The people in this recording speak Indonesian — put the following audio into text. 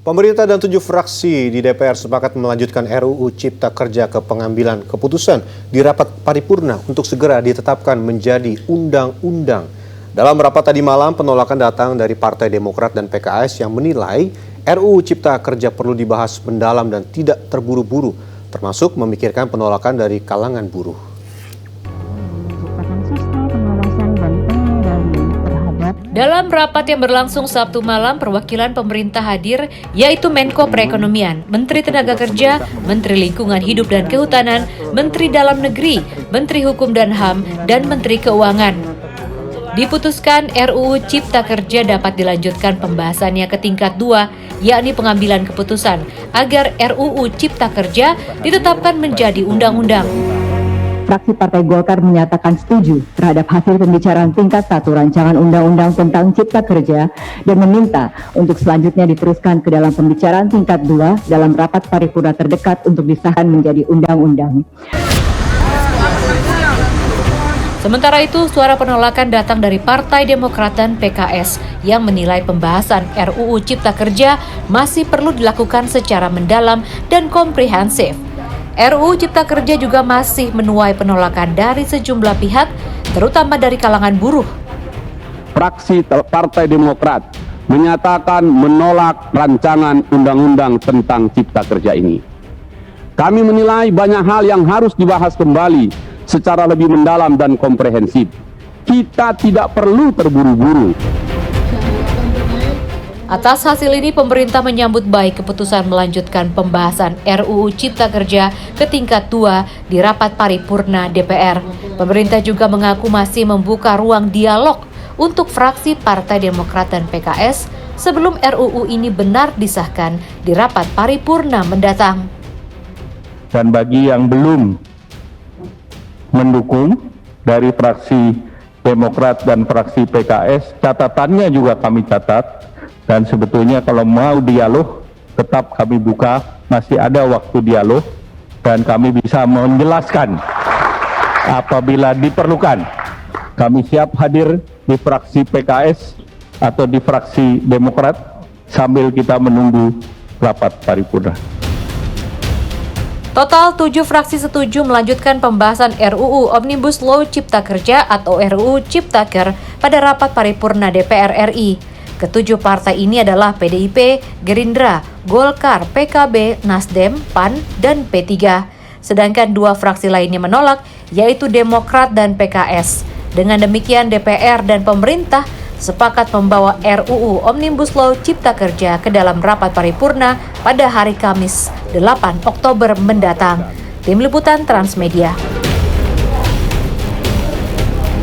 Pemerintah dan 7 fraksi di DPR sepakat melanjutkan RUU Cipta Kerja ke pengambilan keputusan di rapat paripurna untuk segera ditetapkan menjadi undang-undang. Dalam rapat tadi malam, penolakan datang dari Partai Demokrat dan PKS yang menilai RUU Cipta Kerja perlu dibahas mendalam dan tidak terburu-buru, termasuk memikirkan penolakan dari kalangan buruh. Dalam rapat yang berlangsung Sabtu malam, perwakilan pemerintah hadir, yaitu Menko Perekonomian, Menteri Tenaga Kerja, Menteri Lingkungan Hidup dan Kehutanan, Menteri Dalam Negeri, Menteri Hukum dan HAM, dan Menteri Keuangan. Diputuskan RUU Cipta Kerja dapat dilanjutkan pembahasannya ke tingkat 2, yakni pengambilan keputusan, agar RUU Cipta Kerja ditetapkan menjadi undang-undang. Fraksi Partai Golkar menyatakan setuju terhadap hasil pembicaraan tingkat 1 rancangan undang-undang tentang Cipta Kerja dan meminta untuk selanjutnya diteruskan ke dalam pembicaraan tingkat 2 dalam rapat paripurna terdekat untuk disahkan menjadi undang-undang. Sementara itu, suara penolakan datang dari Partai Demokrat dan PKS yang menilai pembahasan RUU Cipta Kerja masih perlu dilakukan secara mendalam dan komprehensif. RUU Cipta Kerja juga masih menuai penolakan dari sejumlah pihak, terutama dari kalangan buruh. Fraksi Partai Demokrat menyatakan menolak rancangan undang-undang tentang Cipta Kerja ini. Kami menilai banyak hal yang harus dibahas kembali secara lebih mendalam dan komprehensif. Kita tidak perlu terburu-buru. Atas hasil ini, pemerintah menyambut baik keputusan melanjutkan pembahasan RUU Cipta Kerja ke tingkat 2 di rapat paripurna DPR. Pemerintah juga mengaku masih membuka ruang dialog untuk fraksi Partai Demokrat dan PKS sebelum RUU ini benar disahkan di rapat paripurna mendatang. Dan bagi yang belum mendukung dari fraksi Demokrat dan fraksi PKS, catatannya juga kami catat. Dan sebetulnya kalau mau dialog, tetap kami buka, masih ada waktu dialog, dan kami bisa menjelaskan apabila diperlukan. Kami siap hadir di fraksi PKS atau di fraksi Demokrat sambil kita menunggu rapat paripurna. Total 7 fraksi setuju melanjutkan pembahasan RUU Omnibus Law Cipta Kerja atau RUU Ciptaker pada rapat paripurna DPR RI. Ketujuh partai ini adalah PDIP, Gerindra, Golkar, PKB, Nasdem, PAN, dan P3. Sedangkan 2 fraksi lainnya menolak, yaitu Demokrat dan PKS. Dengan demikian DPR dan pemerintah sepakat membawa RUU Omnibus Law Cipta Kerja ke dalam rapat paripurna pada hari Kamis 8 Oktober mendatang. Tim Liputan Transmedia.